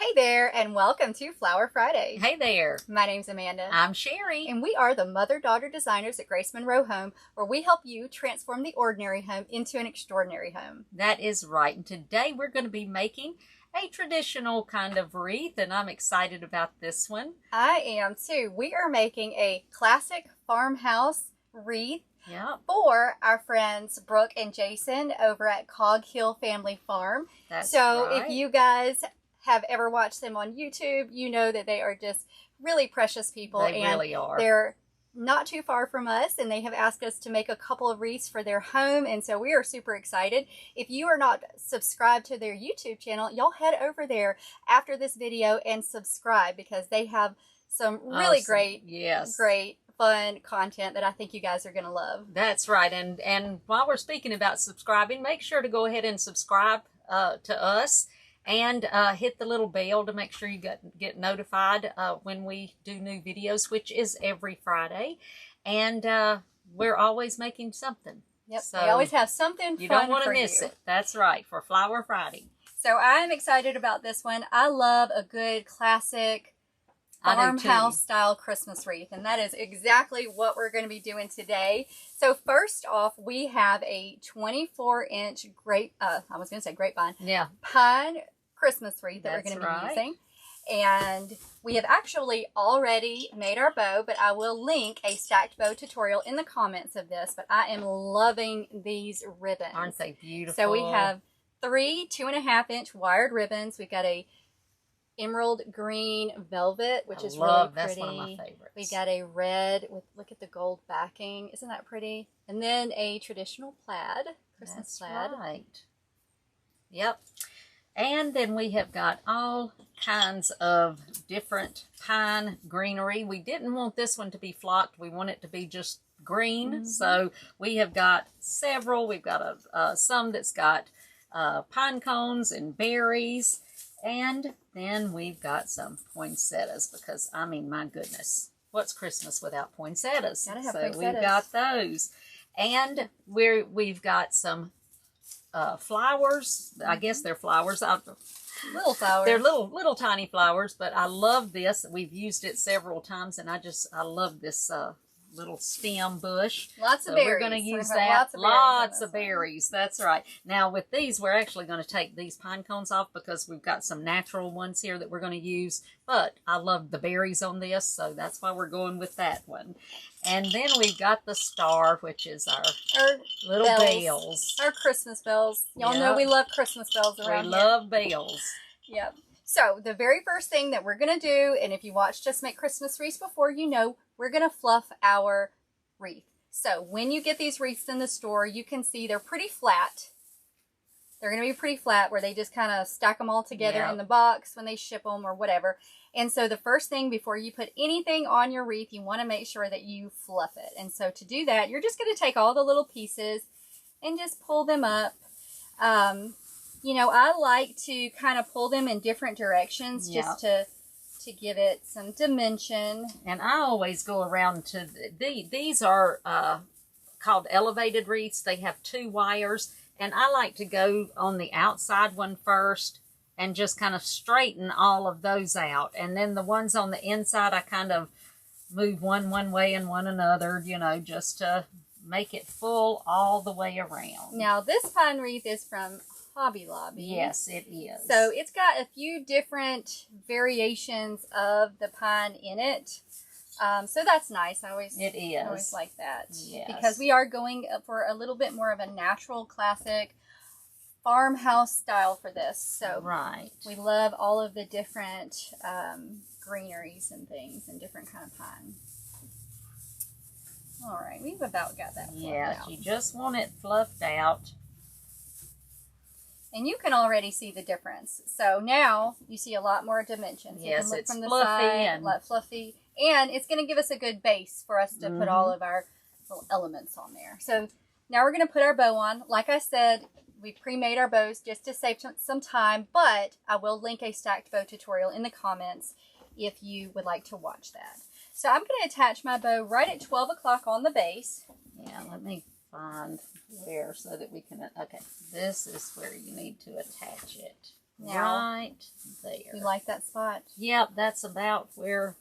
Hey there, and welcome to Flower Friday. Hey there. My name's Amanda. I'm Sherry. And we are the mother-daughter designers at Grace Monroe Home, where we help you transform the ordinary home into an extraordinary home. That is right. And today we're going to be making a traditional kind of wreath, and I'm excited about this one. I am too. We are making a classic farmhouse wreath for our friends Brook and Jason over at Cog Hill Family Farm. That's so right. If you guys have ever watched them on YouTube, you know that they are just really precious people. They really are. They're not too far from us, and they have asked us to make a couple of wreaths for their home, and so we are super excited. If you are not subscribed to their YouTube channel, y'all head over there after this video and subscribe, because they have some really great fun content that I think you guys are going to love. That's right. And while we're speaking about subscribing, make sure to go ahead and subscribe to us. And hit the little bell to make sure you get notified when we do new videos, which is every Friday. And we're always making something. Yep, so we always have something fun. You don't want to miss it. That's right, for Flower Friday. So I'm excited about this one. I love a good classic farmhouse style Christmas wreath, and that is exactly what we're going to be doing today. So first off, we have a 24-inch grapevine pine Christmas wreath that we're going to be using. And we have actually already made our bow, but I will link a stacked bow tutorial in the comments of this. But I am loving these ribbons. Aren't they beautiful? So we have 3 2.5-inch wired ribbons. We've got a emerald green velvet, which is really pretty. That's one of my favorites. We got a red with, look at the gold backing. Isn't that pretty? And then a traditional plaid, Christmas plaid. That's right. Yep. And then we have got all kinds of different pine greenery. We didn't want this one to be flocked. We want it to be just green. So we have got several. We've got some that's got pine cones and berries. And then we've got some poinsettias, because, I mean, my goodness, what's Christmas without poinsettias? Gotta have poinsettias. We've got those. And we've got some flowers. I guess they're flowers. Little flowers. They're little tiny flowers, but I love this. We've used it several times, and I love this little stem bush. Lots of berries. We're going to use that. Lots of berries. That's right. Now with these, we're actually going to take these pine cones off, because we've got some natural ones here that we're going to use. But I love the berries on this, so that's why we're going with that one. And then we've got the star, which is our little bells. Our Christmas bells. Y'all know we love Christmas bells around here. We love bells. Yep. So the very first thing that we're going to do, and if you watched us make Christmas wreaths before, you know we're going to fluff our wreath. So when you get these wreaths in the store, you can see they're pretty flat. They're going to be pretty flat, where they just kind of stack them all together in the box when they ship them or whatever. And so the first thing, before you put anything on your wreath, you want to make sure that you fluff it. And so to do that, you're just going to take all the little pieces and just pull them up. You know, I like to kind of pull them in different directions just to give it some dimension. And I always go around to these are called elevated wreaths. They have 2 wires, and I like to go on the outside one first and just kind of straighten all of those out. And then the ones on the inside, I kind of move one way and one another, you know, just to make it full all the way around. Now, this pine wreath is from Hobby Lobby. Yes, it is. So it's got a few different variations of the pine in it. So that's nice. I always like that. Yes. Because we are going for a little bit more of a natural, classic farmhouse style for this. So we love all of the different greeneries and things and different kind of pine. All right, we've about got that fluffed out. You just want it fluffed out. And you can already see the difference. So now you see a lot more dimensions. Yes, you can look it's from the fluffy side, fluffy. And it's going to give us a good base for us to put all of our little elements on there. So now we're going to put our bow on. Like I said, we pre-made our bows just to save some time, but I will link a stacked bow tutorial in the comments if you would like to watch that. So I'm going to attach my bow right at 12 o'clock on the base. Yeah, let me find where so that we can, okay, this is where you need to attach it. Now, right there. You like that spot? Yep, that's about where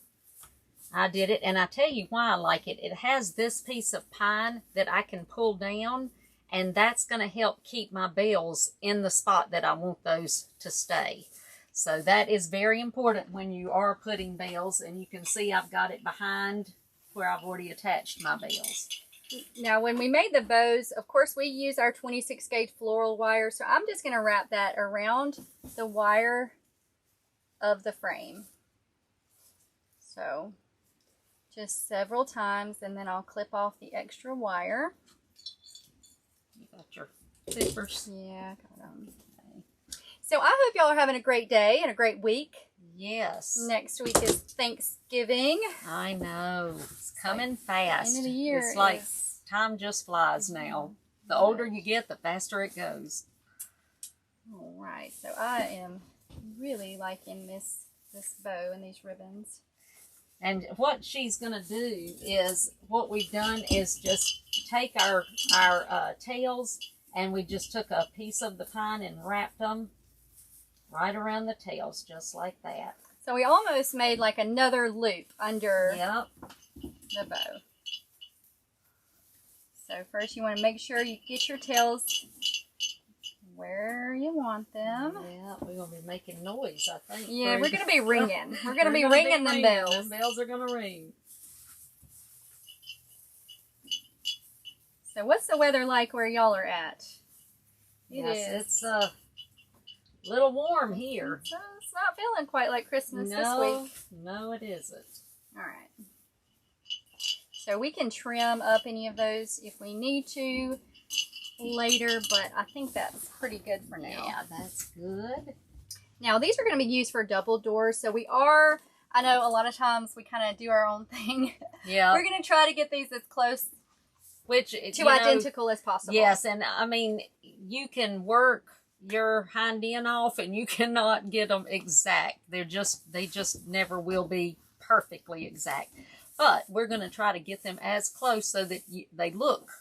I did it. And I tell you why I like it. It has this piece of pine that I can pull down, and that's going to help keep my bells in the spot that I want those to stay. So that is very important when you are putting bells, and you can see I've got it behind where I've already attached my bells. Now, when we made the bows, of course, we use our 26 gauge floral wire. So I'm just going to wrap that around the wire of the frame. So just several times, and then I'll clip off the extra wire. You got your clippers. Yeah, I got them. Okay. So I hope y'all are having a great day and a great week. Yes. Next week is Thanksgiving. I know. It's coming fast. End of the year. It's like time just flies now. The older you get, the faster it goes. All right. So I am really liking this bow and these ribbons. And what she's going to do is, what we've done is just take our tails, and we just took a piece of the pine and wrapped them right around the tails, just like that. So we almost made like another loop under the bow. So first you want to make sure you get your tails where you want them. Yeah, we're going to be making noise, I think. Yeah, we're going to be ringing. We're going to be ringing them bells. Them bells are going to ring. So what's the weather like where y'all are at? It's a little warm here. So it's not feeling quite like Christmas this week. No, it isn't. All right. So we can trim up any of those if we need to later, but I think that's pretty good for now. Yeah, that's good. Now these are going to be used for double doors, so I know a lot of times we kind of do our own thing. Yeah. We're going to try to get these as close to identical as possible. Yes, and I mean, you can work your hind end off, and you cannot get them exact. They just never will be perfectly exact. But we're going to try to get them as close so that they look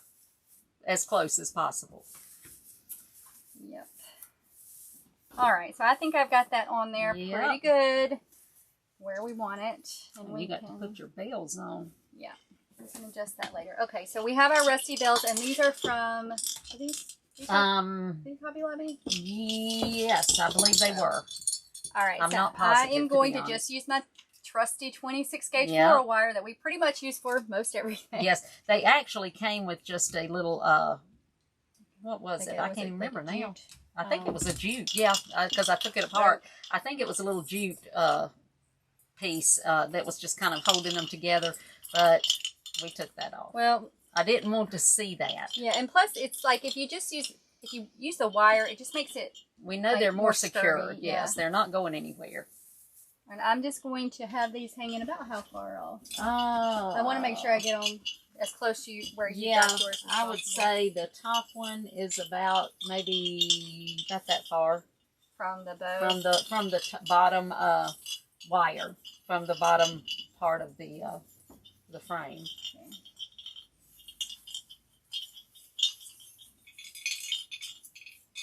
as close as possible. Yep. All right, so I think I've got that on there pretty good where we want it. And you got to put your bells on. Yeah, we can adjust that later. Okay, so we have our rusty bells, and these are from, are these Hobby Lobby? Yes, I believe they were. All right, I'm so not positive, I am going to just use my trusty 26 gauge Yeah. floral wire that we pretty much use for most everything. Yes, they actually came with just a little, what was it? I can't even remember now. Jute. I think it was a jute, yeah, because I took it apart. I think it was a little jute piece that was just kind of holding them together, but we took that off. Well, I didn't want to see that. yeah, and plus it's like if you use the wire, it just makes it. We know like they're more secure. sturdy, Yes, they're not going anywhere. And I'm just going to have these hanging about how far off. Oh. I want to make sure I get them as close to where you Yeah, got yours as I would possible. say the top one is about maybe about that far From the bow. from the bottom wire, from the bottom part of the frame. Okay.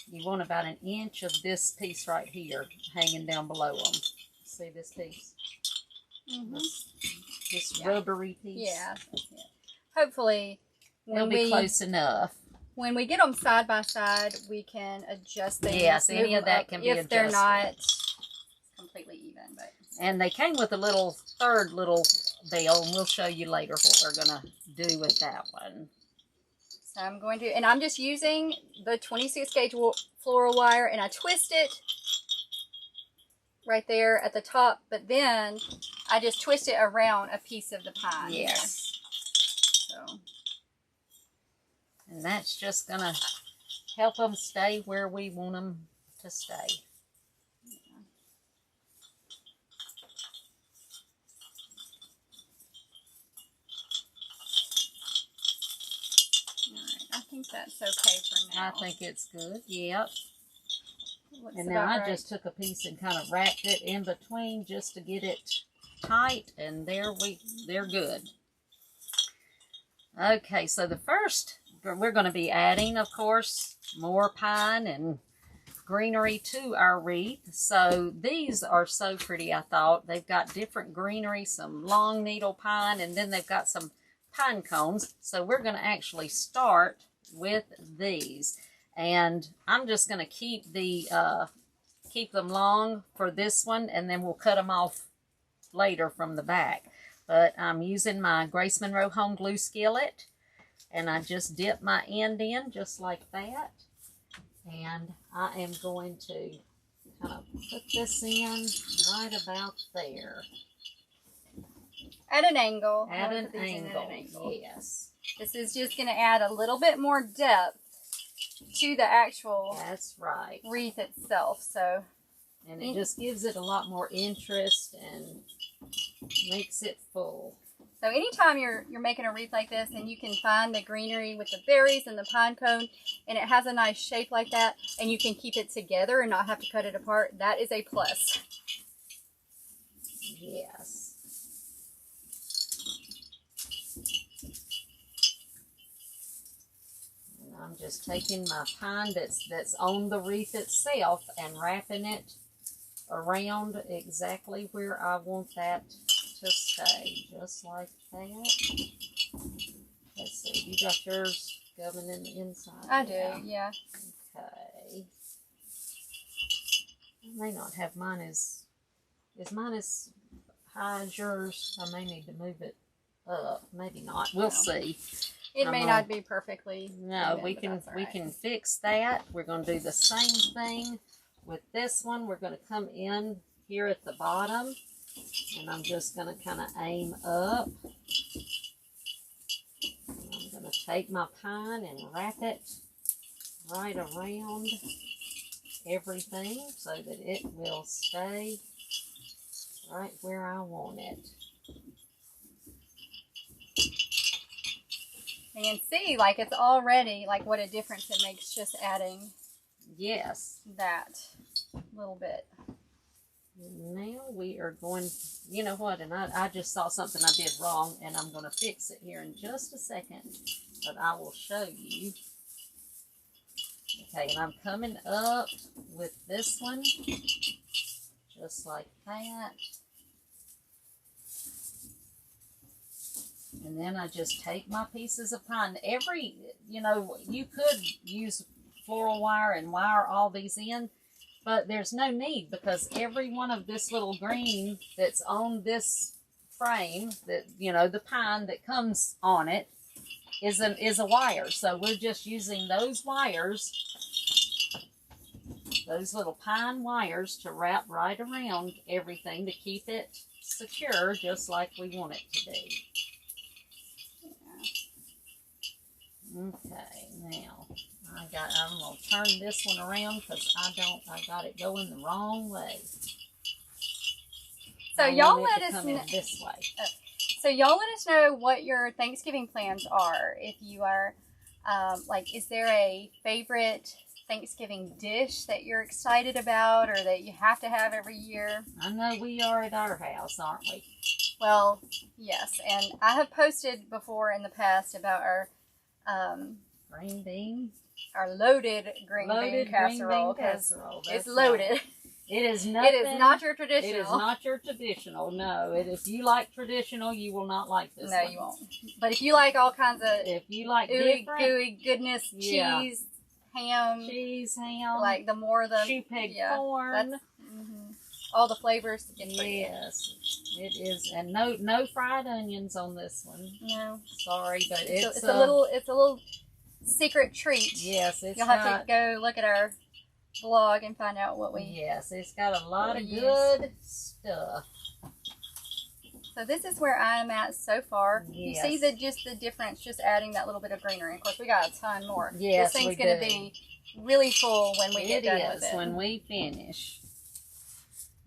You want about an inch of this piece right here hanging down below them. See this piece? Mm-hmm. This rubbery piece? Yeah. Hopefully, It'll be close enough. when we get them side by side, we can adjust them. Yes, any of that can be if they're adjusted. not completely even. But And they came with a third little bell, and we'll show you later what we're going to do with that one. so I'm going to, and I'm just using the 26 gauge floral wire, and I twist it right there at the top, but then I just twist it around a piece of the pine. Yes. Here. So. And that's just going to help them stay where we want them to stay. I think that's okay for now. I think it's good. Yep. Looks And now about I right. just took a piece and kind of wrapped it in between just to get it tight, and they're good. Okay, so the first we're going to be adding, of course, more pine and greenery to our wreath. So these are so pretty, I thought. They've got different greenery, some long needle pine, and then they've got some pine cones. So we're going to actually start with these. And I'm just going to keep them long for this one, and then we'll cut them off later from the back. But I'm using my Grace Monroe home glue skillet, and I just dip my end in just like that. And I am going to kind of put this in right about there. At an angle. At an angle, yes. This is just going to add a little bit more depth to the actual That's right. wreath itself. So, and it just gives it a lot more interest and makes it full. So anytime you're making a wreath like this and you can find the greenery with the berries and the pine cone and it has a nice shape like that and you can keep it together and not have to cut it apart, that is a plus. Yes. And I'm just taking my pine that's on the wreath itself and wrapping it around exactly where I want that to stay, just like that. Let's see, you got yours going in the inside? I do, yeah. Okay. I may not have mine is mine as high as yours? I may need to move it up. Maybe not. We'll see. It may not be perfectly. No, even, we can fix that. We're going to do the same thing with this one. We're going to come in here at the bottom. And I'm just going to kind of aim up. And I'm going to take my pine and wrap it right around everything so that it will stay right where I want it. You can see, like, it's already, like, what a difference it makes just adding Yes. that little bit. Now we are going, you know what, and I just saw something I did wrong, and I'm going to fix it here in just a second, but I will show you. Okay, and I'm coming up with this one, just like that. And then I just take my pieces of pine. You know, you could use floral wire and wire all these in, but there's no need because every one of this little green that's on this frame, that, you know, the pine that comes on it is a wire. So we're just using those wires, those little pine wires, to wrap right around everything to keep it secure just like we want it to be. Okay, now I'm going to turn this one around because I got it going the wrong way. So y'all let us know this way. So y'all let us know what your Thanksgiving plans are. If you are, like, is there a favorite Thanksgiving dish that you're excited about or that you have to have every year? I know we are at our house, aren't we? Well, yes, and I have posted before in the past about our green bean, our loaded green bean casserole, because it's loaded. It is nothing. It is not your traditional. It is not your traditional. No, if you like traditional, you will not like this. No, one. you won't. But if you like all kinds of, if you like ooey gooey goodness, yeah. cheese, ham, like the more the shoe peg corn, all the flavors. Yes, it is, and no fried onions on this one. No, sorry, but it's a little secret treat. Yes, you'll have to go look at our blog and find out what we. Yes, it's got a lot of good stuff. So this is where I'm at so far. Yes. You see just the difference, just adding that little bit of greenery. Of course, we got a ton more. Yes, this thing's going to be really full when we get done with it. When we finish.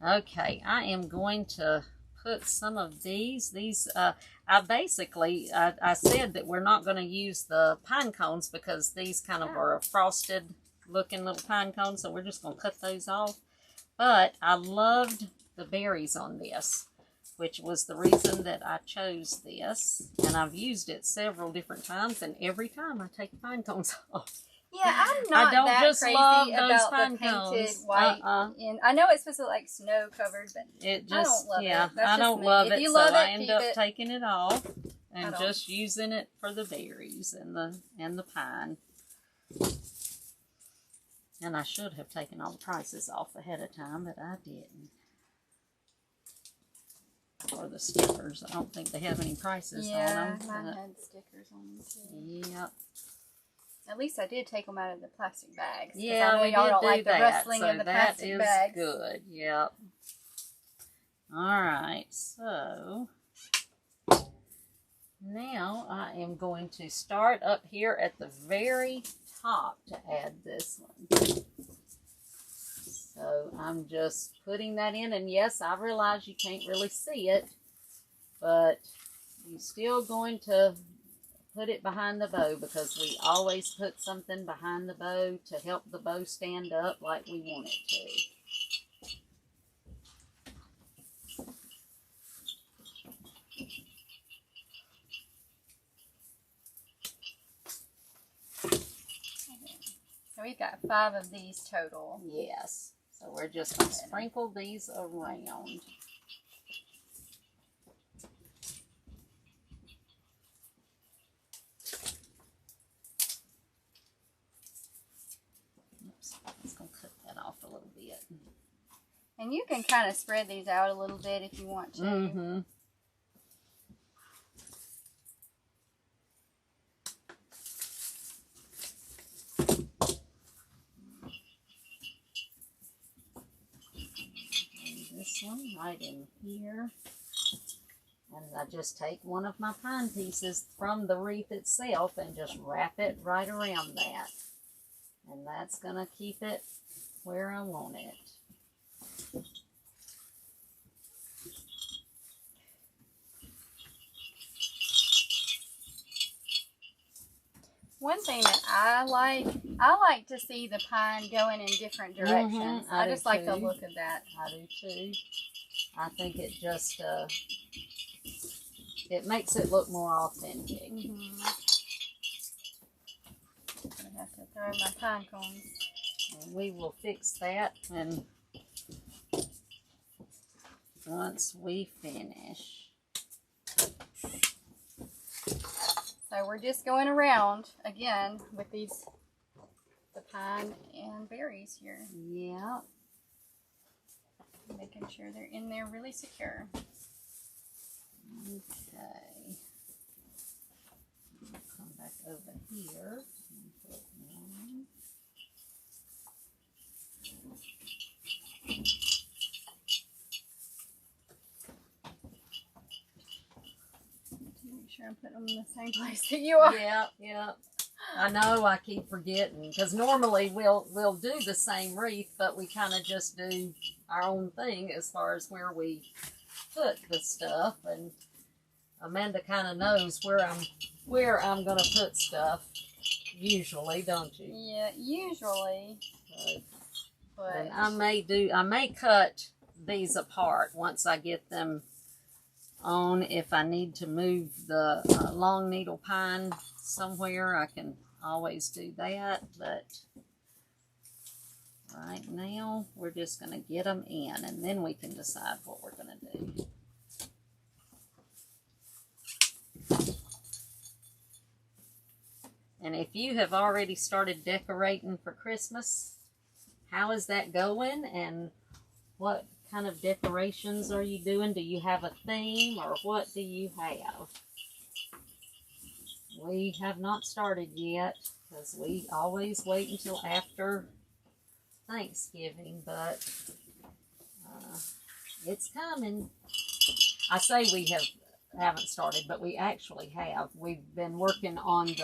Okay, I am going to put some of these. I basically said that we're not going to use the pine cones because these kind of are a frosted looking little pine cones, so we're just going to cut those off. But I loved the berries on this, which was the reason that I chose this, and I've used it several different times, and every time I take the pine cones off. Yeah, I'm not I don't that just crazy love those about pine the painted cones. white. And I know it's supposed to look like snow covered, but It I just, don't love yeah, it. That's I just don't me. love If it, you so love I it, end keep up it. taking it off I and don't. just using it for the berries and the pine. And I should have taken all the prices off ahead of time, but I didn't. Or the stickers. I don't think they have any prices on them. Yeah, mine had stickers on them too. Yep. At least I did take them out of the plastic bags. Yeah, I know we y'all did don't do like that. the rustling So of the that plastic is bags. good. Yep. All right. So now I am going to start up here at the very top to add this one. So I'm just putting that in, and yes, I realize you can't really see it, but you're still going to put it behind the bow because we always put something behind the bow to help the bow stand up like we want it to. So we've got 5 of these total. Yes. So we're just going to sprinkle these around. Oops, I was going to cut that off a little bit. And you can kind of spread these out a little bit if you want to. Mm-hmm. This one right in here. And I just take one of my pine pieces from the wreath itself and just wrap it right around that. And that's going to keep it where I want it. One thing that I like to see the pine going in different directions. I just like the look of that. I do too. I think it just, it makes it look more authentic. I'm gonna have to throw my pine cones. And we will fix that when once we finish. So we're just going around again with the pine and berries here. Yeah. Making sure they're in there really secure. Okay. Come back over here and put one. Make sure I'm putting them in the same place that you are. Yeah, yeah. I know I keep forgetting because normally we'll do the same wreath, but we kind of just do our own thing as far as where we put the stuff. And Amanda kind of knows where I'm gonna put stuff usually, don't you? Yeah, usually. But And I may cut these apart once I get them on. If I need to move the long needle pine somewhere, I can always do that, but right now we're just going to get them in and then we can decide what we're going to do. And if you have already started decorating for Christmas, how is that going and what kind of decorations are you doing? Do you have a theme or what do you have? We have not started yet because we always wait until after Thanksgiving, but it's coming. I say we haven't started, but we actually have. We've been working on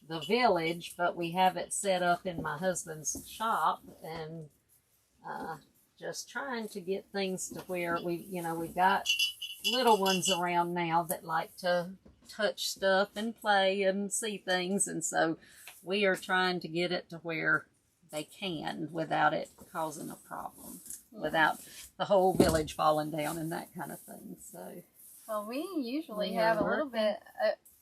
the village, but we have it set up in my husband's shop and just trying to get things to where we've got little ones around now that like to touch stuff and play and see things, and so we are trying to get it to where they can without it causing a problem, without the whole village falling down and that kind of thing. So well, we usually have a little bit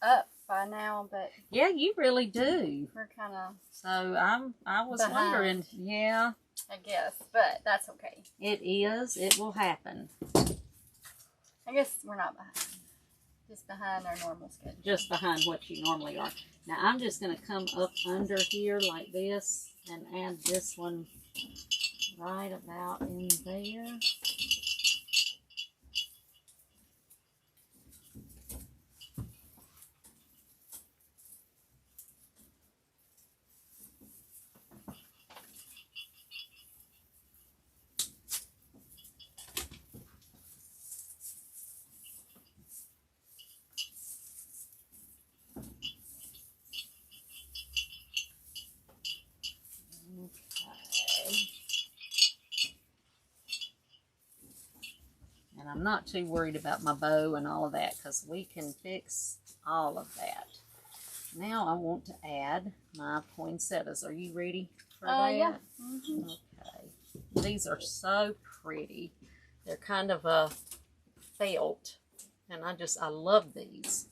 up by now, but Yeah, you really do. we're kind of So I was behind. wondering, yeah, I guess, but that's okay. it is. It will happen. I guess we're not behind. Just behind our normal schedule. Just behind what you normally are. Now I'm just going to come up under here like this and add this one right about in there. I'm not too worried about my bow and all of that because we can fix all of that. Now I want to add my poinsettias. Are you ready for that? Yeah. Mm-hmm. Okay. These are so pretty. They're kind of a felt, and I love these.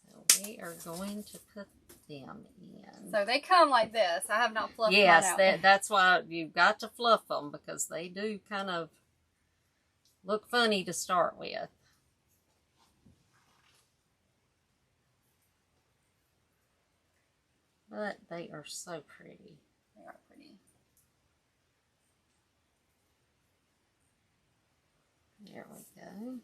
So we are going to put them in. So they come like this. I have not fluffed yes, mine out. that's why you've got to fluff them because they do kind of look funny to start with. But they are so pretty. They are pretty. There we go.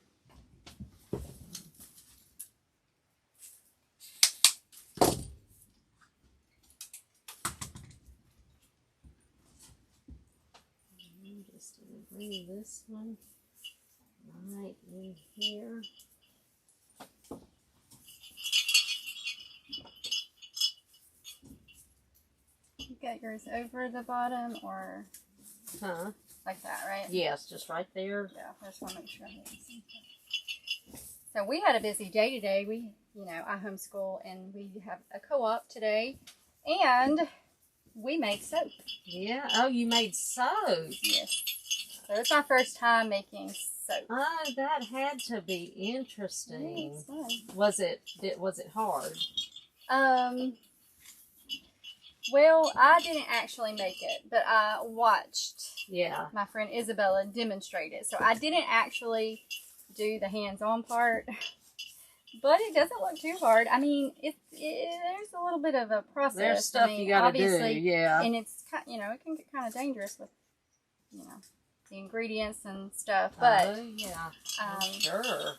And just bring this one right in here. You got yours over the bottom or like that, right? Yes, just right there. Yeah, I just want to make sure I have it. So we had a busy day today. I homeschool and we have a co-op today, and we made soap. Yeah. Oh, you made soap. Yes. So it's my first time making soap. Oh, that had to be interesting. It's fun. Was it hard? Well, I didn't actually make it, but I watched Yeah. my friend Isabella demonstrate it. So I didn't actually do the hands-on part, but it doesn't look too hard. I mean, there's a little bit of a process. There's stuff you gotta do, yeah. And it's it can get kind of dangerous with the ingredients and stuff. But oh yeah, sure.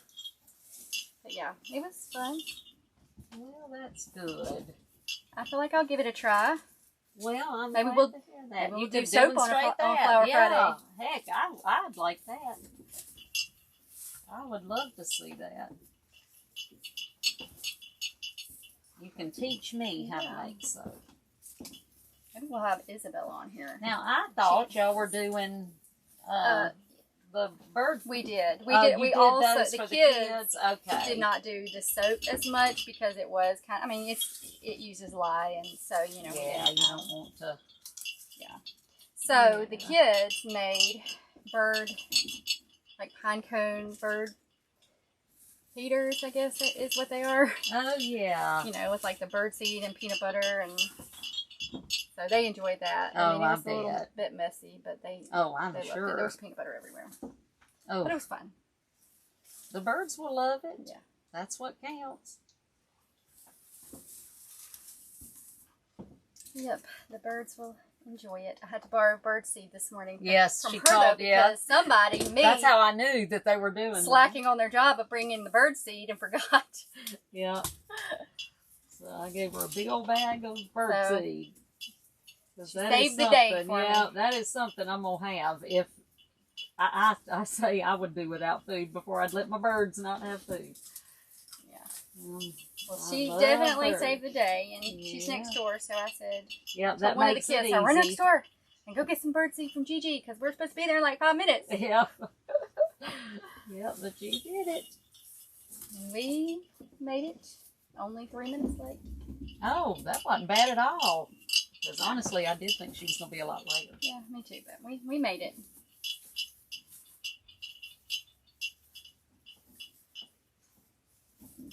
But yeah, it was fun. Well, that's good. I feel like I'll give it a try. Well, I'm Maybe glad we'll- to hear that. maybe we'll You do could soap on demonstrate that. Flower yeah. Friday. Heck, I'd like that. I would love to see that. You can teach me how to make soap. Maybe we'll have Isabella on here. Now, I thought y'all were doing the bird. We did. We Oh, did. you We did also those the for kids Okay. did not do the soap as much because it was kind. I mean, it uses lye, and so we Yeah, didn't, you don't want to. So the Yeah. kids made like pine cone bird feeders, I guess is what they are. Oh yeah. With like the bird seed and peanut butter, and so they enjoyed that. Oh, it was I a little bet. bit messy, but they I'm loved it. sure. There was peanut butter everywhere, Oh, but it was fun. the birds will love it. Yeah. That's what counts. Yep, the birds will enjoy it. I had to borrow bird seed this morning. Yes, from she her, called. though, Yeah, because somebody, me, that's how I knew that they were doing slacking on their job of bringing the bird seed and forgot. that. Yeah. So I gave her a big old bag of bird seed. Saved the day for yeah, me. that is something I'm gonna have. If I say I would do without food before I'd let my birds not have food. Yeah. Well, I she love definitely birds. saved the day, and she's Yeah. next door, so I said, Yeah, so that one of the makes kids, it so we're next easy. door, and go get some bird seed from Gigi, because we're supposed to be there in like 5 minutes. Yeah. Yeah, but you did it. And we made it only 3 minutes late. Oh, that wasn't bad at all. Because honestly, I did think she was going to be a lot later. Yeah, me too, but we made it.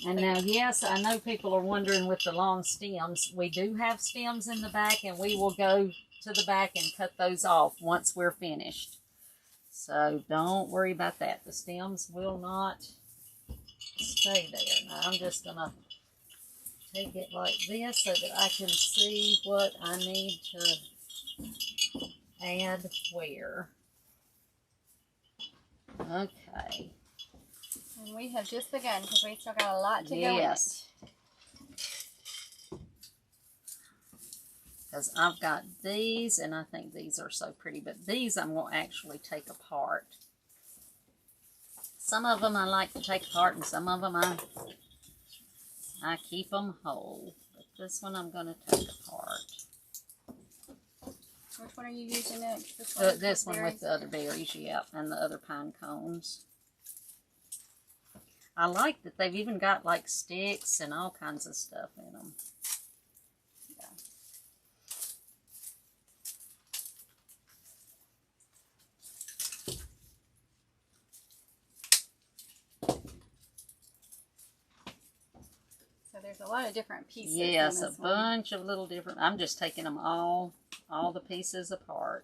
And now, yes, I know people are wondering with the long stems. We do have stems in the back, and we will go to the back and cut those off once we're finished. So don't worry about that. The stems will not stay there. Now I'm just going to take it like this so that I can see what I need to add where. Okay. And we have just begun because we still got a lot to go in it. Because I've got these, and I think these are so pretty, but these I'm going to actually take apart. Some of them I like to take apart, and some of them I keep them whole. But this one I'm going to take apart. Which one are you using next? This one with the other berries, yep, and the other pine cones. I like that they've even got like sticks and all kinds of stuff in them. So there's a lot of different pieces. Yes, a bunch of little different. I'm just taking them all the pieces apart.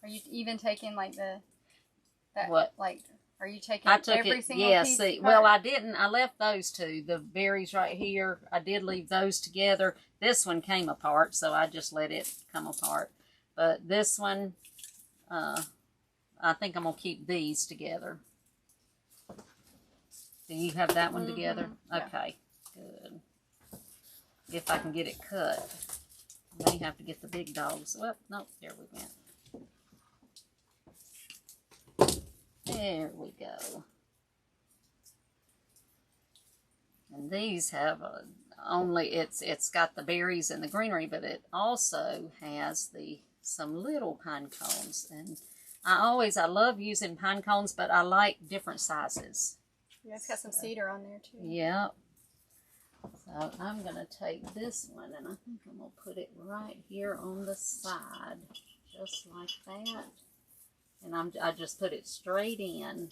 Are you even taking like what? Like, are you taking I took every it, single yeah, piece? see, well, I didn't. I left those two. The berries right here, I did leave those together. This one came apart, so I just let it come apart. But this one, I think I'm going to keep these together. Do you have that one together? Yeah. Okay, good. If I can get it cut. I may have to get the big dogs. Well, no, there we went. There we go. And these have it's got the berries and the greenery, but it also has some little pine cones. And I love using pine cones, but I like different sizes. Yeah, it's got some cedar on there too. Yep. So I'm going to take this one, and I think I'm going to put it right here on the side, just like that. And I just put it straight in.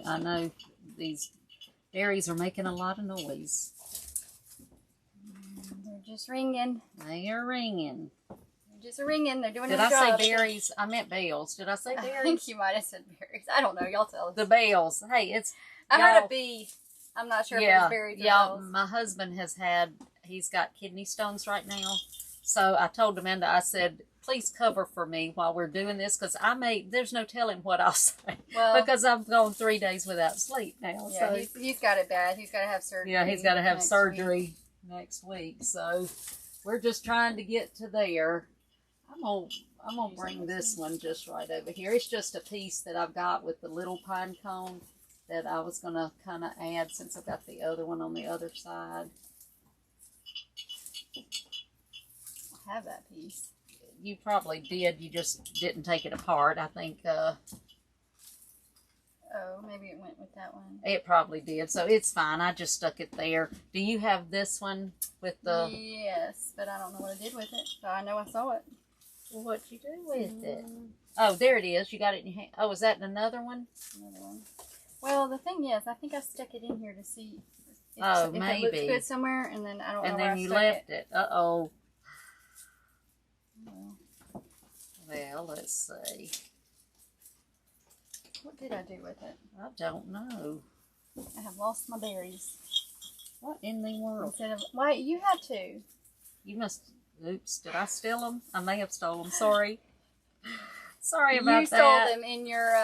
I know these berries are making a lot of noise. They're just ringing. They are ringing. They're just ringing. They're doing their job. Did I say berries? I meant bells. Did I say berries? I think you might have said berries. I don't know. Y'all tell us. The bells. Hey, I heard a bee. I'm not sure if it was berries or bells. My husband he's got kidney stones right now. So I told Amanda, I said, please cover for me while we're doing this, because there's no telling what I'll say. Well, because I've gone 3 days without sleep now. Yeah, so he's got it bad. He's got to have surgery. Yeah, he's got to have surgery next week. So we're just trying to get to there. I'm gonna bring this one just right over here. It's just a piece that I've got with the little pine cone that I was gonna kind of add since I've got the other one on the other side. I have that piece. You probably did. You just didn't take it apart. I think. Oh, maybe it went with that one. It probably did. So it's fine. I just stuck it there. Do you have this one with the? Yes, but I don't know what I did with it. So I know I saw it. Well, what'd you do with it? Oh, there it is. You got it in your hand. Oh, is that another one? Another one. Well, the thing is, I think I stuck it in here to see if maybe. it looks good somewhere, and then I don't know where I stuck it. And then you left it. Uh-oh. Well, let's see. What did I do with it? I don't know. I have lost my berries. What in the world? Wait, you had to. You must. Oops, did I steal them? I may have stolen them. Sorry. Sorry about that. You stole them in your,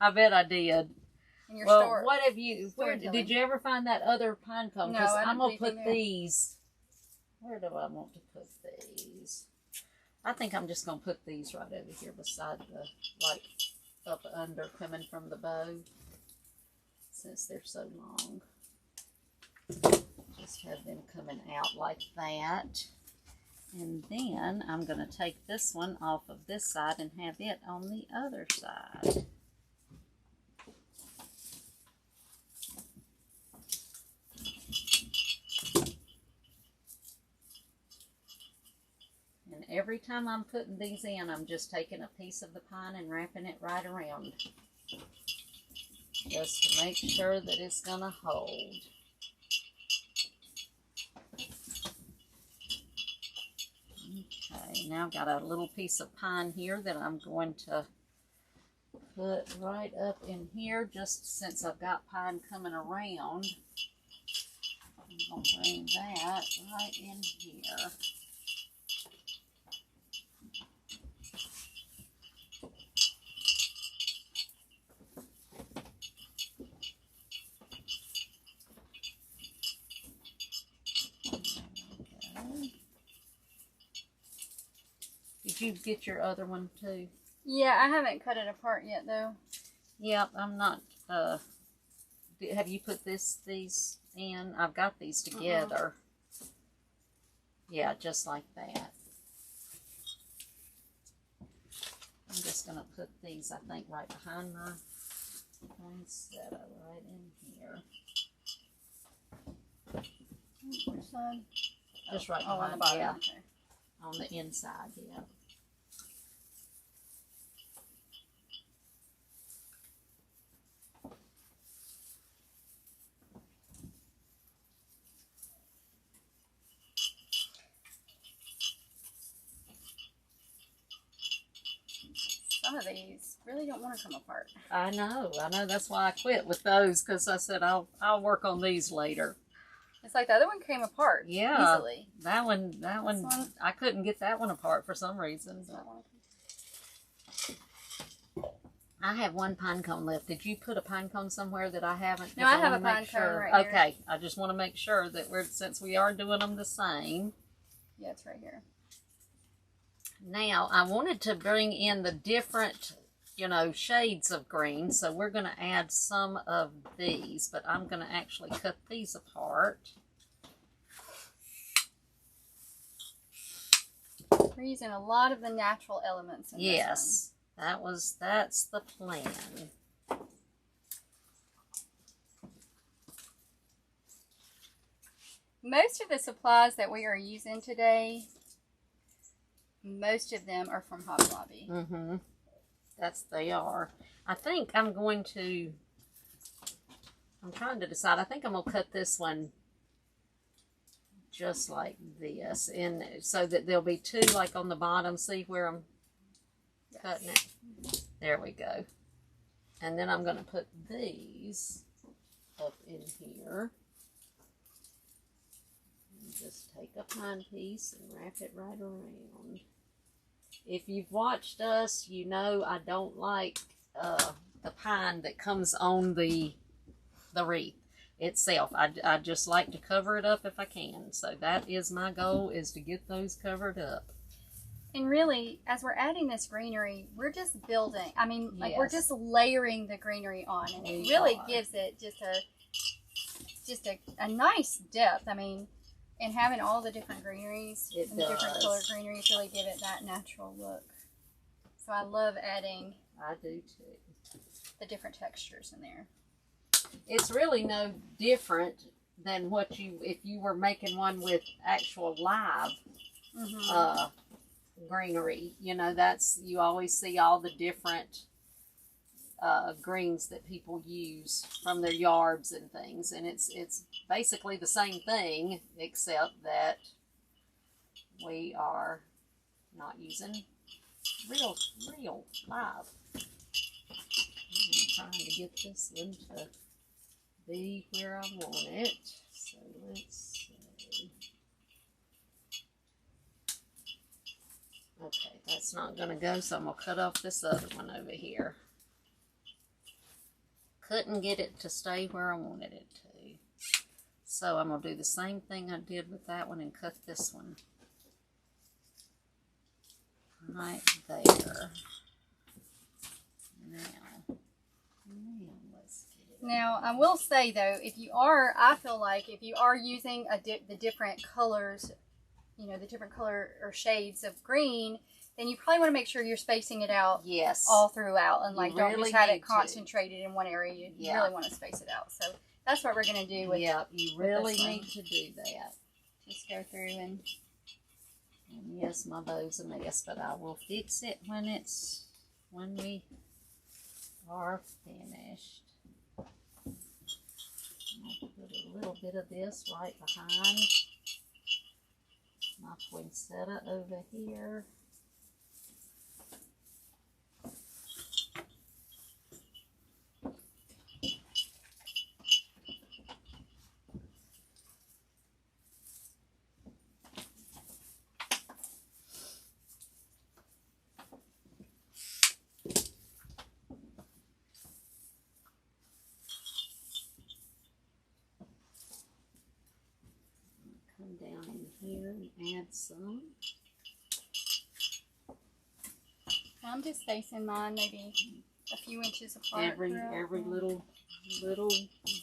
I bet I did. In your store. What have you, did you ever find that other pine cone? No, I'm going to put these. Where do I want to put these? I think I'm just going to put these right over here beside the, like, up under coming from the bow. since they're so long. Just have them coming out like that. And then I'm going to take this one off of this side and have it on the other side. And every time I'm putting these in, I'm just taking a piece of the pine and wrapping it right around. Just to make sure that it's going to hold. Okay, now I've got a little piece of pine here that I'm going to put right up in here, just since I've got pine coming around. I'm going to bring that right in here. Did you get your other one too? Yeah, I haven't cut it apart yet though. Yep, I'm not, have you put these in? I've got these together. Yeah, just like that. I'm just going to put these, I think, right behind my poinsettia right in here. Which side? Just right on behind, the bottom. yeah. Okay. On the inside, yeah. Some of these really don't want to come apart. I know. That's why I quit with those, because I said I'll work on these later. It's like the other one came apart easily. That one, I couldn't get that one apart for some reason. I have one pine cone left. Did you put a pine cone somewhere that I haven't? No, I have a pine cone right here. Okay, I just want to make sure that since we are doing them the same. Yeah, it's right here. Now, I wanted to bring in the different, shades of green, so we're going to add some of these, but I'm going to actually cut these apart. We're using a lot of the natural elements in yes, that's the plan. Most of the supplies that we are using today, most of them are from Hobby Lobby. Mm-hmm. They are. I think I'm trying to decide. I think I'm going to cut this one just like this, and so that there'll be two like on the bottom. See where I'm cutting it? There we go. And then I'm going to put these up in here. And just take a pine piece and wrap it right around. If you've watched us, you know I don't like the pine that comes on the wreath itself. I just like to cover it up if I can. So that is my goal, is to get those covered up. And really, as we're adding this greenery, we're just building. I mean, like Yes. we're just layering the greenery on, and it really gives it just a nice depth. I mean, and having all the different greeneries and the different color greeneries really give it that natural look. So I love adding. I do too. The different textures in there. It's really no different than if you were making one with actual live greenery. You always see all the different greens that people use from their yards and things, and it's basically the same thing, except that we are not using real live. I'm trying to get this one to be where I want it. So let's see. Okay, that's not going to go, so I'm going to cut off this other one over here. Couldn't get it to stay where I wanted it to. So I'm going to do the same thing I did with that one and cut this one right there. Now let's get Now, I will say though, I feel like if you are using the different colors, you know, the different color or shades of green, then you probably want to make sure you're spacing it out Yes. all throughout, and like don't really just have need it concentrated in one area. You really want to space it out. So that's what we're going to do with. Yeah, you really need to do that. Just go through and yes, my bow's a mess, but I will fix it when we are finished. I'll put a little bit of this right behind my poinsettia over here. Come down in here and add some. I'm just spacing mine maybe a few inches apart. Every little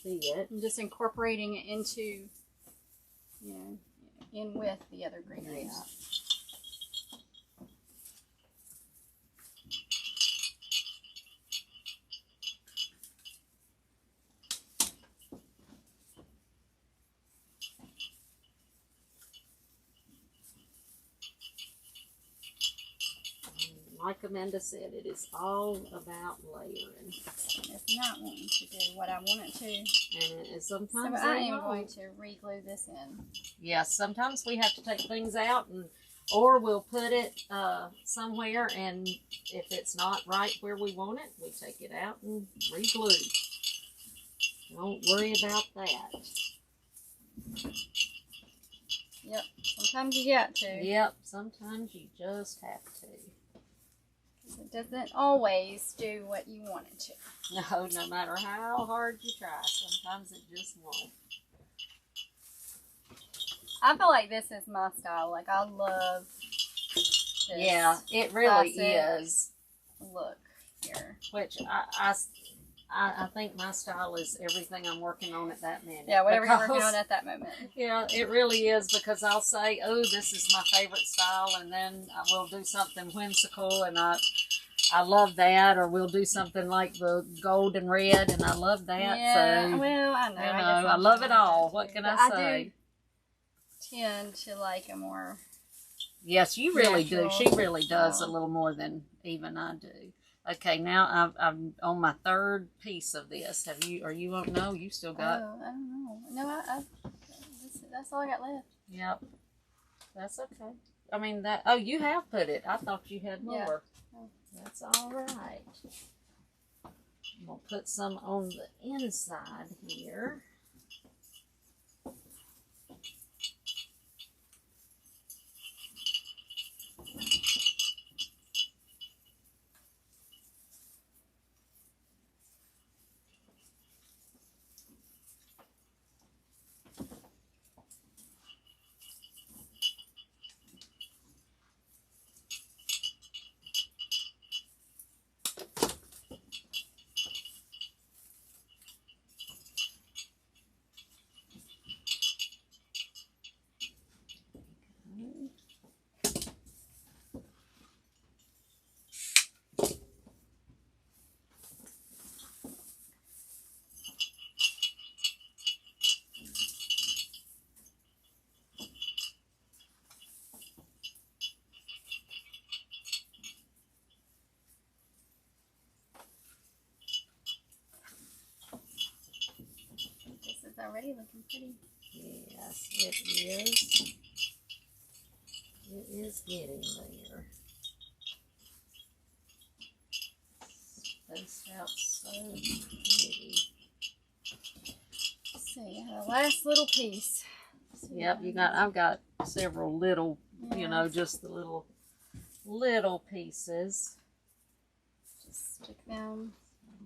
bit. I'm just incorporating it into, you know, in with the other greeneries. Yeah. Like Amanda said, it is all about layering. It's not wanting to do what I want it to. And sometimes so I am going to re-glue this in. Yeah, sometimes we have to take things out, or we'll put it somewhere, and if it's not right where we want it, we take it out and re-glue. Don't worry about that. Yep, sometimes you got to. Yep, sometimes you just have to. It doesn't always do what you want it to. No matter how hard you try, sometimes it just won't. I feel like this is my style. Like, I love this. Yeah, it really is. Look here. Which I think my style is everything I'm working on at that minute. Yeah, whatever you're working on at that moment. Yeah, it really is, because I'll say, oh, this is my favorite style, and then I will do something whimsical, and I love that, or we'll do something like the gold and red, and I love that. Yeah, so, well, I know. I love it all. What can I say? I do tend to like a more... Yes, you really natural do. She really does style. a little more than even I do. Okay, now I'm on my third piece of this. Are you on? No, you still got. Oh, I don't know. No, that's all I got left. Yep. That's okay. I mean, oh, you have put it. I thought you had more. Yeah. Oh. That's all right. We'll put some on the inside here. Already looking pretty. Yes, it is. It is getting there. Spaced out so pretty. Let's see, the last little piece. Yep, I've got several little, you know, just the little pieces. Just stick them.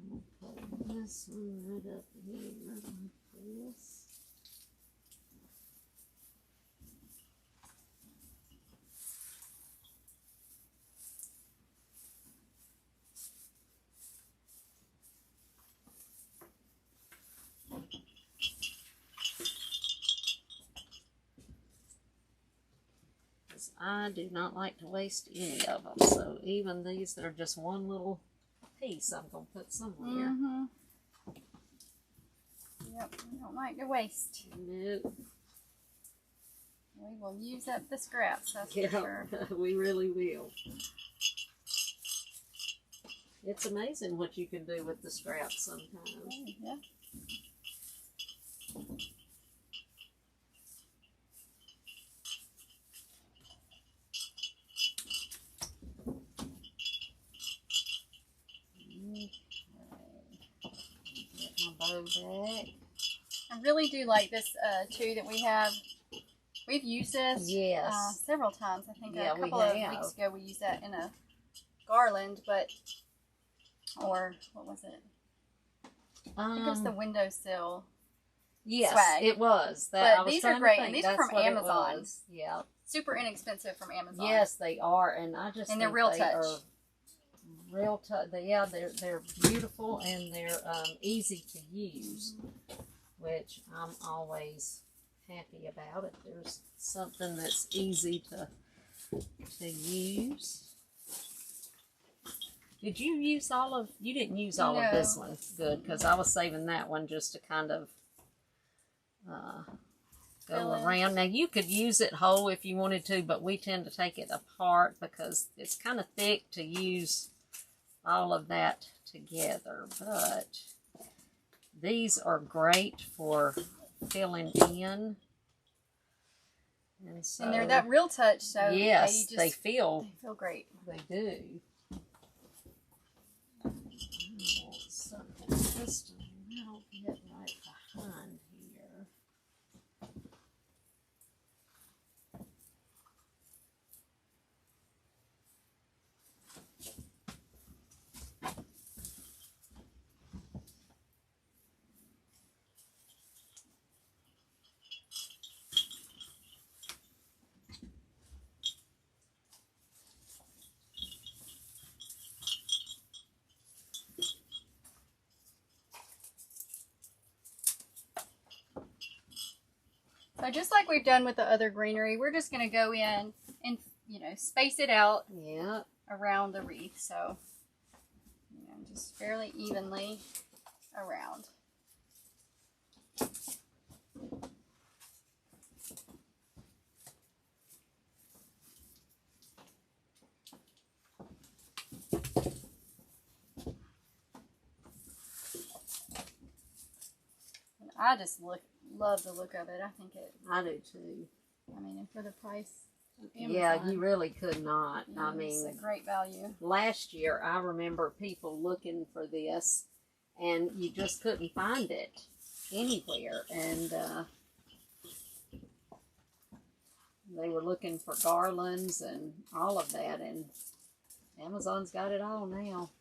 I'm gonna put this one right up here like this. I do not like to waste any of them. So even these that are just one little piece, I'm going to put somewhere. Mm-hmm. Yep, we don't like to waste. Nope. We will use up the scraps, that's for Yeah, sure. we really will. It's amazing what you can do with the scraps sometimes. Oh, yeah. Get my bow back. I really do like this too that we have. We've used this Yes. several times. I think Yeah, a couple we of have. weeks ago we used that in a garland, or what was it? I think it was the windowsill. Yes, swag. it was. But I was these trying are to great, think and these are that's from what it Amazon. was. Yeah. Super inexpensive from Amazon. Yes, they are, and I just And they're think real they touch. are real touch. Yeah, they're beautiful and they're easy to use, which I'm always happy about. If there's something that's easy to use. Did you use all of? You didn't use all of this one. Good, because I was saving that one just to kind of go around. Now you could use it whole if you wanted to, but we tend to take it apart because it's kind of thick to use all of that together. But these are great for filling in. And they're that real touch, so yes, they feel great. They do. Something just a little bit right behind here. So just like we've done with the other greenery, we're just going to go in and, space it out around the wreath. So, just fairly evenly around. And I just love the look of it. I think I do too. I mean, and for the price of Amazon, yeah, you really could not. I mean, it's a great value. Last year, I remember people looking for this, and you just couldn't find it anywhere. And they were looking for garlands and all of that, and Amazon's got it all now.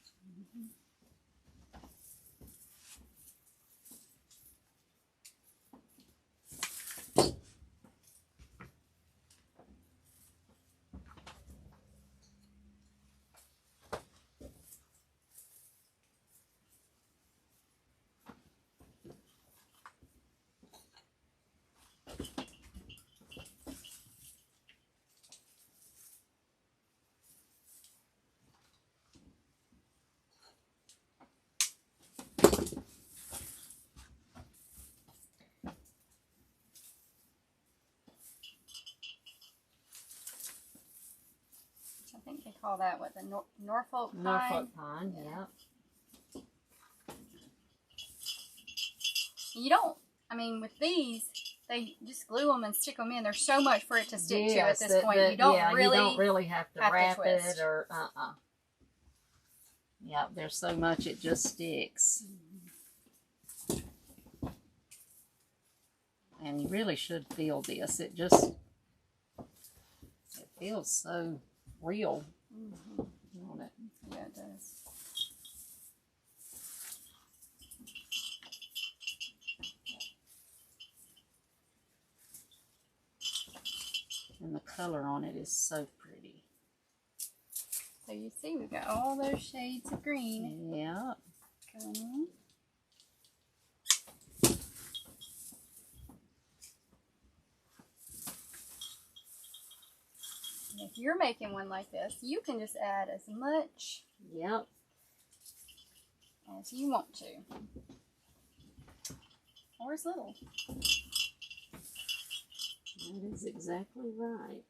I think they call that what, the Norfolk pine? Norfolk pine, yeah. You don't, I mean, with these, they just glue them and stick them in. There's so much for it to stick to at this point. You don't really have to wrap it or Yeah, there's so much it just sticks. And you really should feel this. It feels so real on it. Yeah, it does. And the color on it is so pretty. So you see, we've got all those shades of green. Yeah. Going in. if you're making one like this, you can just add as much Yep. as you want to. Or as little. That is exactly right.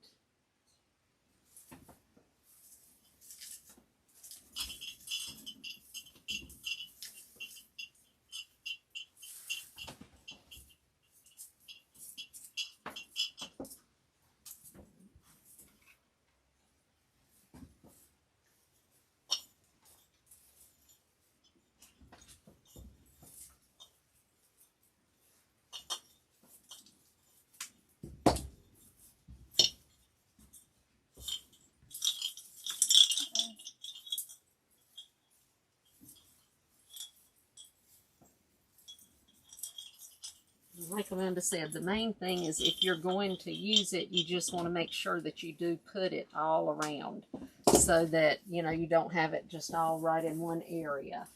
Like Amanda said, the main thing is if you're going to use it, you just want to make sure that you do put it all around so that, you know, you don't have it just all right in one area.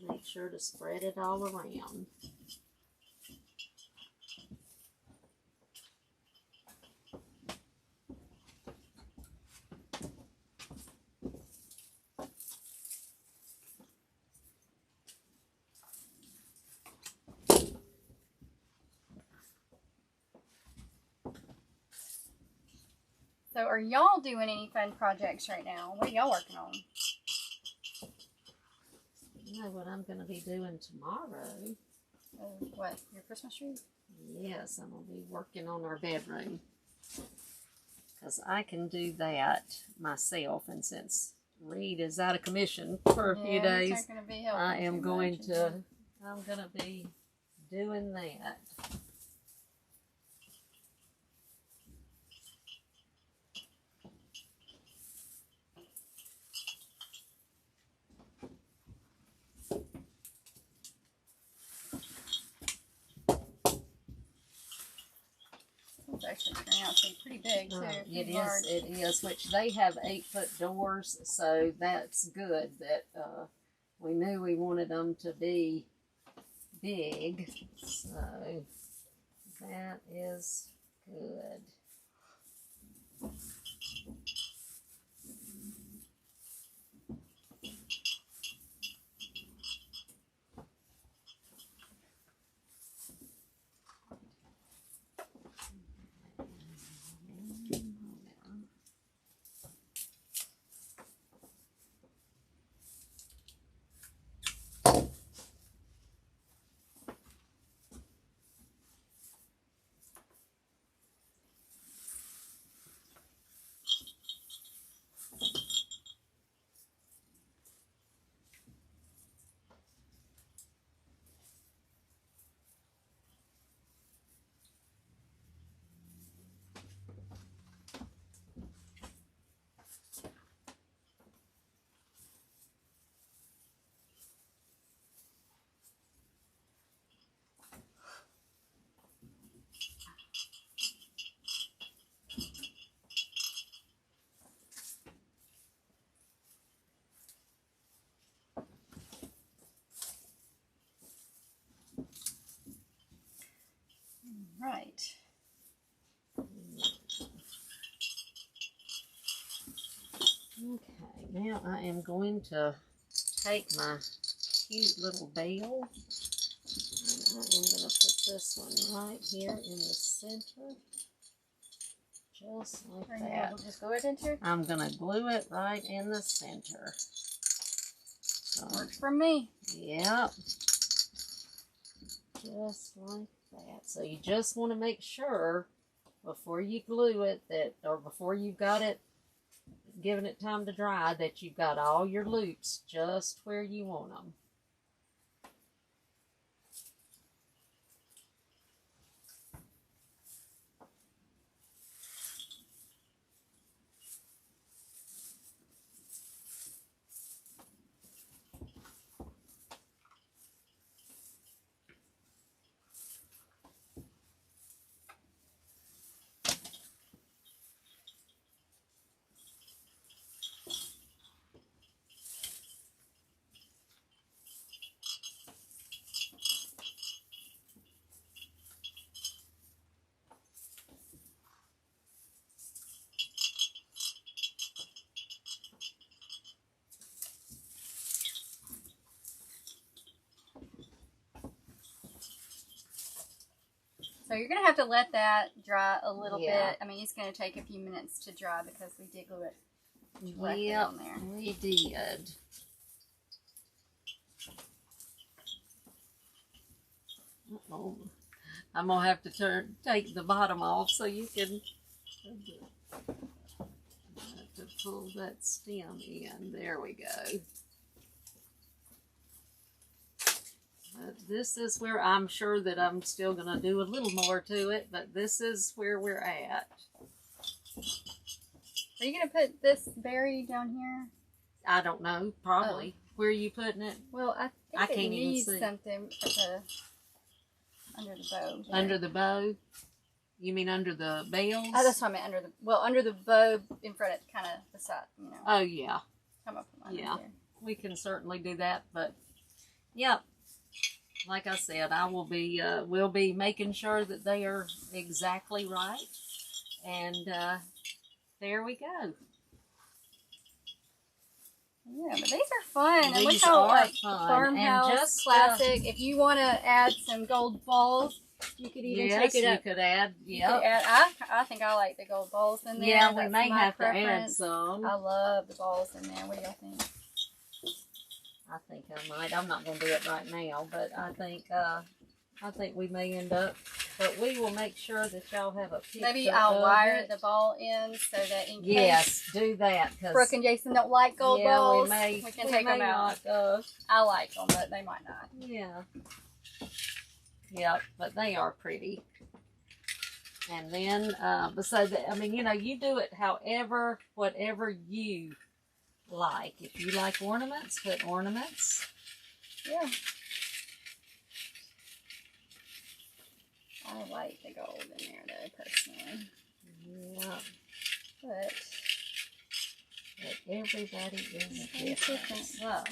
Make sure to spread it all around. So are y'all doing any fun projects right now? What are y'all working on? You know what I'm going to be doing tomorrow? What, your Christmas tree? Yes, I'm going to be working on our bedroom. Because I can do that myself. And since Reed is out of commission for a few days, I'm going to be doing that. It's actually turning out to be pretty big too. It is, which they have 8-foot doors, so that's good that we knew we wanted them to be big, so that is good. Right. Okay, now I am going to take my cute little bell and I am going to put this one right here in the center, just like that. We'll just glue it into? I'm going to glue it right in the center. So, works for me. Yep. Just like that. So you just want to make sure before you glue it that, or before you've got it, giving it time to dry, that you've got all your loops just where you want them. So you're going to have to let that dry a little Yeah. bit. I mean, it's going to take a few minutes to dry because we did glue it directly Yep, on there. we did. Uh-oh. I'm going to have to take the bottom off so you can to pull that stem in. There we go. This is where I'm sure that I'm still going to do a little more to it, but this is where we're at. Are you going to put this berry down here? I don't know, probably. Where are you putting it? Well, I think I it can't even needs see. something under the bow. There. Under the bow? You mean under the bells? Oh, that's what I meant. Under the bow in front of kind of the side, you know. Oh, yeah. Come up from under Yeah. there. We can certainly do that, but yeah, like I said, I will be, we'll be making sure that they are exactly right, and there we go. Yeah, but these are fun. And look These how are like fun. Farmhouse And just, classic. If you want to add some gold balls, you could even Yes, take it you up. could add, You could yeah. add, I think I like the gold balls in there. Yeah, we That's may my have to add preference. some. I love the balls in there. What do y'all think? I think I might. I'm not going to do it right now, but I think we may end up. But we will make sure that y'all have a picture. Maybe I'll of wire it. the ball in so that in case Yes, do that. Cause Brooke and Jason don't like gold balls, we can take them out. I like them, but they might not. Yeah. Yep, but they are pretty. And then, so I mean, you know, you do it however, whatever you like. If you like ornaments, put ornaments. Yeah. I like the gold in there, though, personally. Yeah. But everybody is everybody's different. So,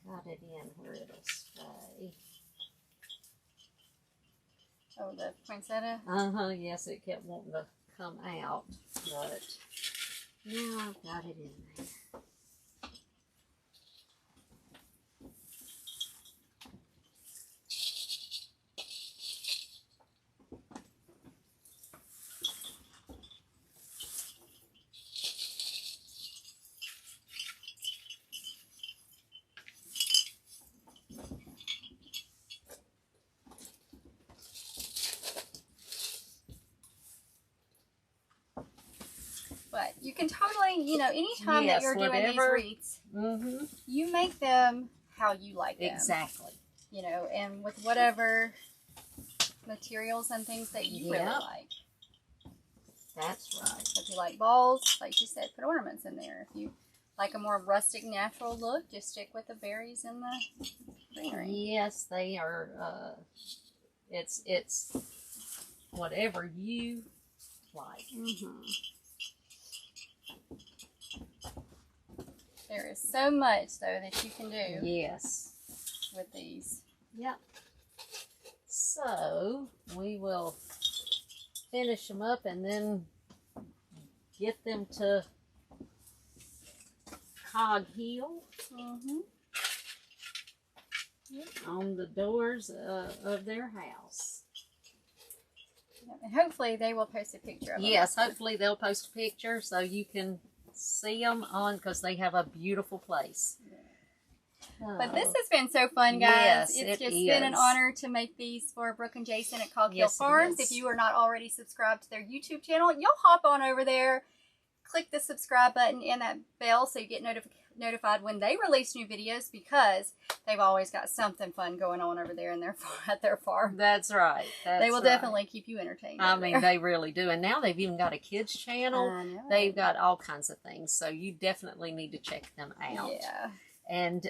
got it in where it'll stay. Oh, the poinsettia? Yes, it kept wanting to come out, but now I've got it in there. But you can totally, you know, anytime Yes, that you're doing these whatever. wreaths, Mm-hmm. you make them how you like them. Exactly. You know, and with whatever materials and things that you really Yep. like. That's right. So if you like balls, like you said, put ornaments in there. If you like a more rustic, natural look, just stick with the berries and the greenery. Yes, they are. It's whatever you like. Mm-hmm. There is so much, though, that you can do Yes. with these. Yep. So we will finish them up and then get them to Cog Hill Mm-hmm. on the doors of their house. And hopefully they will post a picture of them. Yes, hopefully they'll post a picture so you can see them on, because they have a beautiful place. But this has been so fun, guys. Yes, It's it just been an is. honor to make these for Brooke and Jason at Cog Hill Yes, it Farms. is. If you are not already subscribed to their YouTube channel, y'all hop on over there, click the subscribe button and that bell so you get notified when they release new videos, because they've always got something fun going on over there in their at their farm. That's right. They will definitely keep you entertained. I over mean, there. they really do. And now they've even got a kids channel. I know. They've got all kinds of things. So you definitely need to check them out. Yeah. And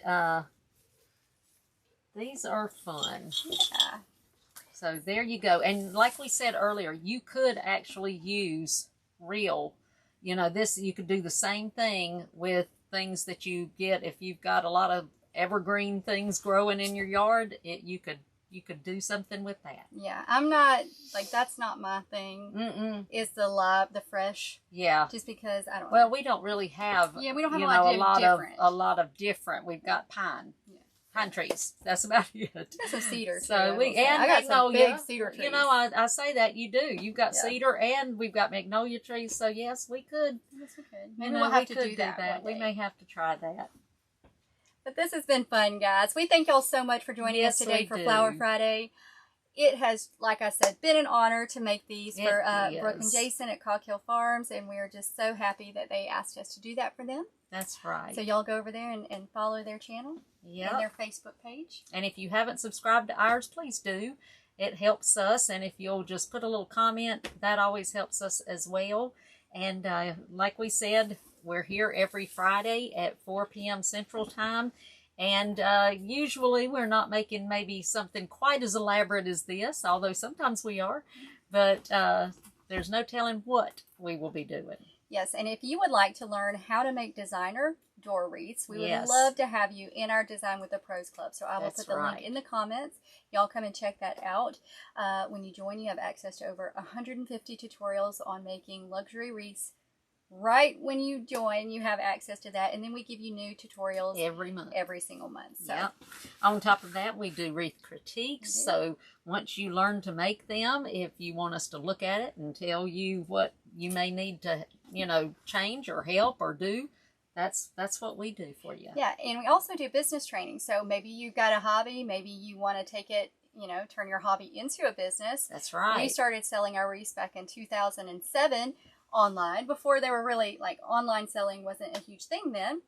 these are fun. Yeah. So there you go. And like we said earlier, you could actually use real, you know, this, you could do the same thing with things that you get if you've got a lot of evergreen things growing in your yard. You could you could do something with that. Yeah, I'm not, like, that's not my thing. Mm-mm. It's the live, the fresh. Yeah. Just because, I don't know. Well, we don't really have, Yeah, we don't have you a know, lot different. a lot of different. We've got pine. Yeah. Pine trees. That's about it. Got some cedar too. So I got some big cedar trees. You know, I say that you do. You've got Yeah. cedar and we've got magnolia trees. So yes, we could. Yes, we could. You Maybe know, we'll have we to could do that. We may have to try that. But this has been fun, guys. We thank y'all so much for joining us today for Flower Friday. It has, like I said, been an honor to make these for Brook and Jason at Cog Hill Farms, and we are just so happy that they asked us to do that for them. That's right. So y'all go over there and follow their channel and their Facebook page. And if you haven't subscribed to ours, please do. It helps us, and if you'll just put a little comment, that always helps us as well. And like we said, we're here every Friday at 4 p.m. Central Time. And usually we're not making maybe something quite as elaborate as this, although sometimes we are. But there's no telling what we will be doing. Yes, and if you would like to learn how to make designer door wreaths, we would love to have you in our Design with the Pros Club. So I will put the link in the comments. Y'all come and check that out. When you join, you have access to over 150 tutorials on making luxury wreaths. Right when you join, you have access to that, and then we give you new tutorials every month, every single month. So. Yep. On top of that, we do wreath critiques. So once you learn to make them, if you want us to look at it and tell you what you may need to, you know, change or help or do, that's what we do for you. Yeah, and we also do business training. So maybe you've got a hobby, maybe you want to take it, you know, turn your hobby into a business. That's right. We started selling our wreaths back in 2007. Online. Before they were really, like, online selling wasn't a huge thing then.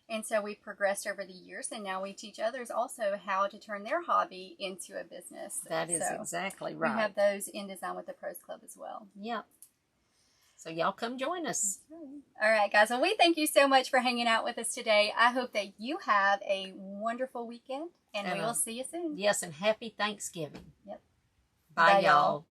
And so we progressed over the years, and now we teach others also how to turn their hobby into a business. That is exactly right. We have those in Design with the Pros Club as well. Yep. So y'all come join us. All right, guys. Well, we thank you so much for hanging out with us today. I hope that you have a wonderful weekend, and we will see you soon. Yes, and happy Thanksgiving. Yep. Bye, y'all.